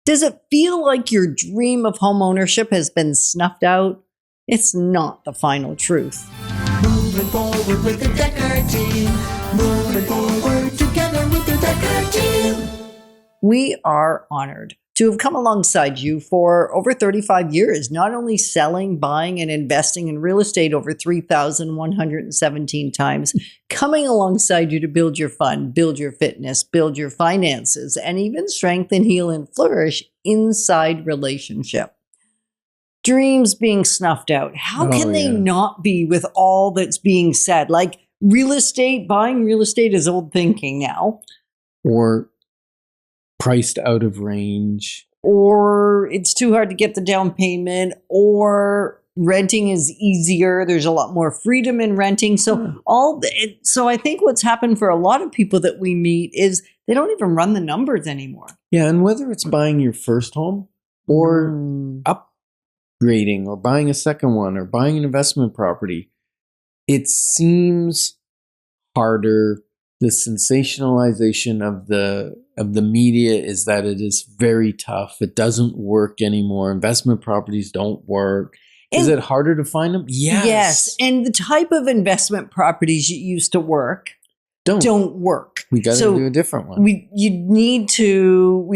Does it feel like your dream of homeownership has been snuffed out? It's not the final truth. Moving forward with the Dekker team. Moving forward together with the Dekker team. We are honored to have come alongside you for over 35 years, not only selling, buying, and investing in real estate over 3,117 times, coming alongside you to build your fun, build your fitness, build your finances, and even strengthen, heal, and flourish inside relationship. Dreams being snuffed out. How can they not be with all that's being said? Like real estate, buying real estate is old thinking now. Or priced out of range. Or it's too hard to get the down payment, or renting is easier. There's a lot more freedom in renting. So so I think what's happened for a lot of people that we meet is they don't even run the numbers anymore. Yeah, and whether it's buying your first home or upgrading or buying a second one or buying an investment property, it seems harder. The sensationalization of the media is that it is very tough. It doesn't work anymore. Investment properties don't work. Is it harder to find them? Yes. Yes. And the type of investment properties that used to work don't work. We got to do a different one. We've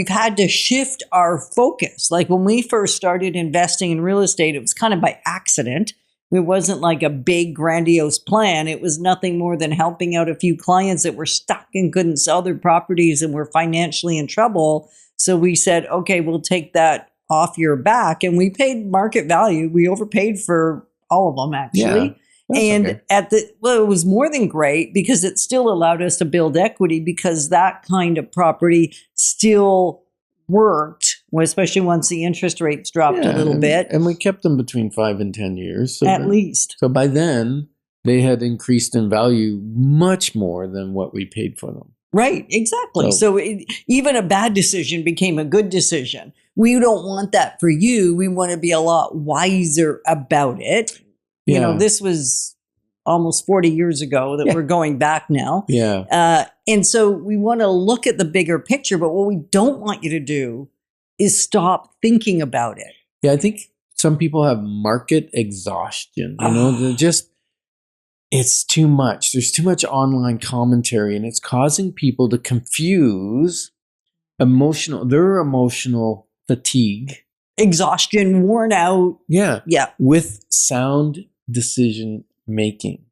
had to shift our focus. Like when we first started investing in real estate, it was kind of by accident. It wasn't like a big grandiose plan. It was nothing more than helping out a few clients that were stuck and couldn't sell their properties and were financially in trouble. So we said, okay, we'll take that off your back. And we paid market value. We overpaid for all of them, actually. Yeah, and it was more than great because it still allowed us to build equity, because that kind of property still worked, especially once the interest rates dropped a little bit. And we kept them between 5 and 10 years. At least. So by then, they had increased in value much more than what we paid for them. Right, exactly. So even a bad decision became a good decision. We don't want that for you. We want to be a lot wiser about it. Yeah. You know, this was almost 40 years ago that we're going back now. Yeah. And so we want to look at the bigger picture, but what we don't want you to do is stop thinking about it. Yeah, I think some people have market exhaustion. You know, it's too much. There's too much online commentary, and it's causing people to confuse their emotional fatigue. Exhaustion, worn out. Yeah. With sound decision making.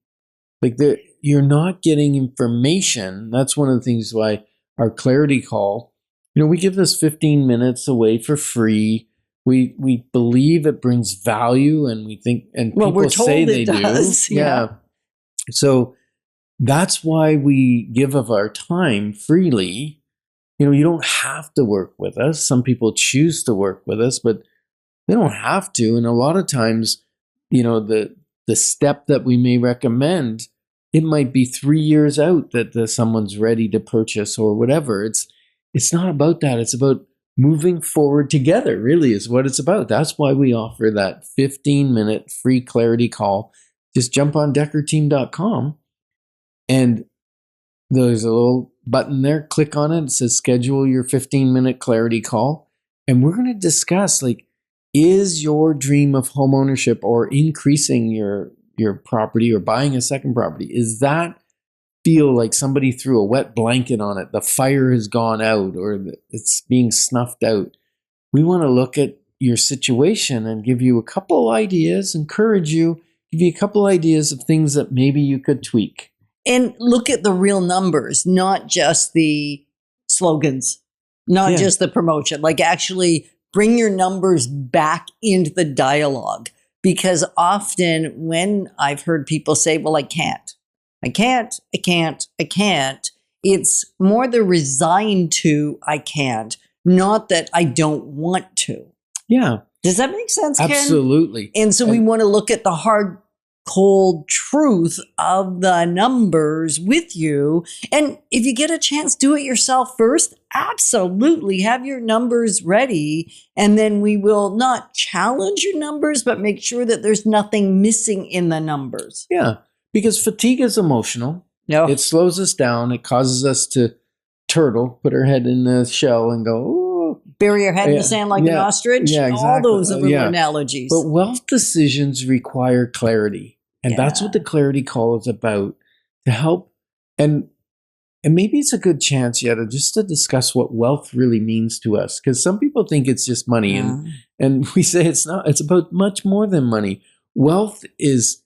Like you're not getting information. That's one of the things why our clarity call, we give this 15 minutes away for free. We believe it brings value, and we think, and people say they do. Yeah. So that's why we give of our time freely. You don't have to work with us. Some people choose to work with us, but they don't have to. And a lot of times, the step that we may recommend, it might be 3 years out that someone's ready to purchase or whatever. It's not about that. It's about moving forward together, really, is what it's about. That's why we offer that 15-minute free clarity call. Just jump on dekkerteam.com, and there's a little button there. Click on it. It says schedule your 15-minute clarity call. And we're going to discuss, is your dream of homeownership or increasing your property or buying a second property, is that feel like somebody threw a wet blanket on it? The fire has gone out, or it's being snuffed out. We want to look at your situation and give you a couple ideas, encourage you, give you a couple ideas of things that maybe you could tweak. And look at the real numbers, not just the slogans, not just the promotion. Actually bring your numbers back into the dialogue. Because often when I've heard people say, well, I can't, it's more the resigned to I can't, not that I don't want to. Yeah. Does that make sense, Ken? Absolutely. And so we want to look at the hard, cold truth of the numbers with you. And if you get a chance, do it yourself first. Absolutely. Have your numbers ready. And then we will not challenge your numbers, but make sure that there's nothing missing in the numbers. Yeah. Because fatigue is emotional. No. It slows us down. It causes us to turtle, put our head in the shell and go, oh, bury your head in the sand like an ostrich. Yeah, All exactly. those are little analogies. But wealth decisions require clarity. And that's what the clarity call is about, to help. And maybe it's a good chance, Yetta, just to discuss what wealth really means to us. Because some people think it's just money. And we say it's not. It's about much more than money. Wealth is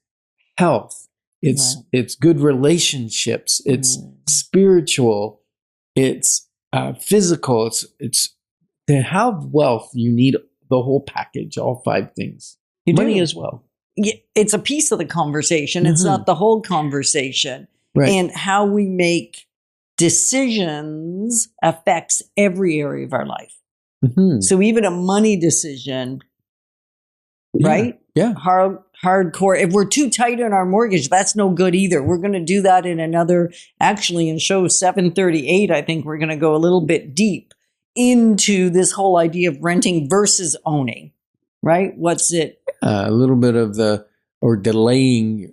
health. It's good relationships. It's spiritual. It's physical. It's to have wealth, you need the whole package, all 5 things. Money as well. Yeah, it's a piece of the conversation. It's not the whole conversation. Right. And how we make decisions affects every area of our life. So even a money decision, right? Yeah. Hardcore. If we're too tight on our mortgage, that's no good either. We're going to do that in another, actually in show 738, I think we're going to go a little bit deep into this whole idea of renting versus owning, right? What's it? A little bit of or delaying,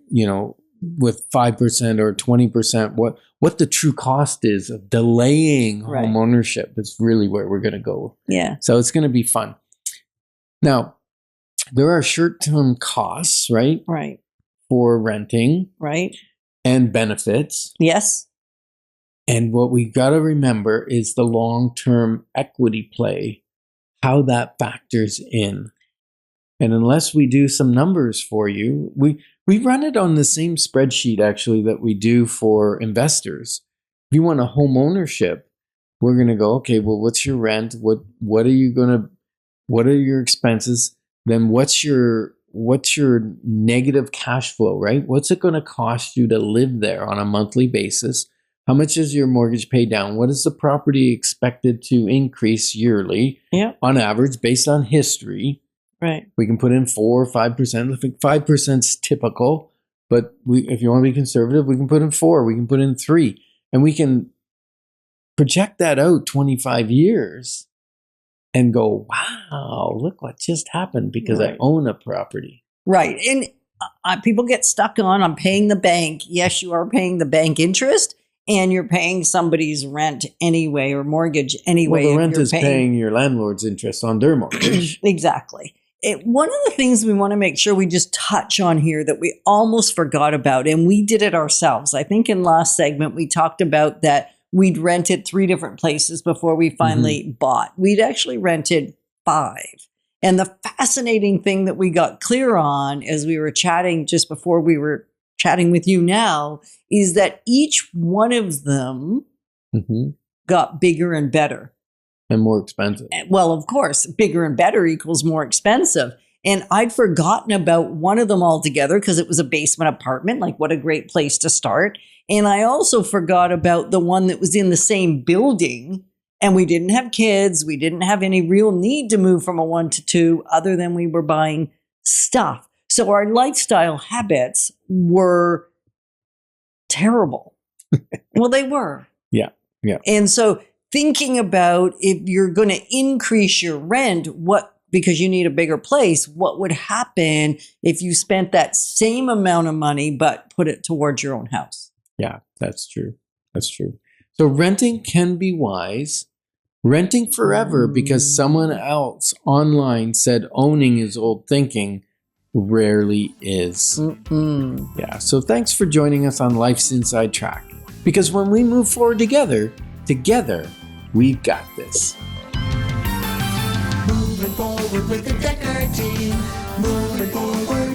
with 5% or 20%, what the true cost is of delaying home ownership is really where we're going to go. Yeah. So it's going to be fun. Now, there are short-term costs, right? Right. For renting. Right. And benefits. Yes. And what we got to remember is the long-term equity play, how that factors in. And unless we do some numbers for you, we run it on the same spreadsheet actually that we do for investors. If you want a home ownership, we're going to go, okay, well, what's your rent? What are your expenses? Then what's your negative cash flow, right? What's it going to cost you to live there on a monthly basis? How much is your mortgage paid down? What is the property expected to increase yearly on average based on history? Right. We can put in 4 or 5%. I think 5% is typical, but if you want to be conservative, we can put in 4, we can put in 3, and we can project that out 25 years and go, wow, look what just happened because I own a property. Right. And people get stuck on, I'm paying the bank. Yes, you are paying the bank interest and you're paying somebody's rent anyway or mortgage anyway. Well, the rent is paying your landlord's interest on their mortgage. Exactly. One of the things we want to make sure we just touch on here that we almost forgot about, and we did it ourselves. I think in last segment, we talked about that we'd rented 3 different places before we finally bought. We'd actually rented 5. And the fascinating thing that we got clear on as we were chatting just before we were chatting with you now is that each one of them got bigger and better. And more expensive. Well, of course, bigger and better equals more expensive. And I'd forgotten about one of them altogether because it was a basement apartment. Like, what a great place to start. And I also forgot about the one that was in the same building. And we didn't have kids. We didn't have any real need to move from a 1 to 2 other than we were buying stuff. So our lifestyle habits were terrible. Well, they were. Yeah. And so thinking about if you're going to increase your rent, because you need a bigger place, what would happen if you spent that same amount of money but put it towards your own house? Yeah, that's true. So renting can be wise. Renting forever because someone else online said owning is old thinking rarely is. Yeah, so thanks for joining us on Life's Inside Track. Because when we move forward together, we've got this. Moving forward with the Dekker team. Moving forward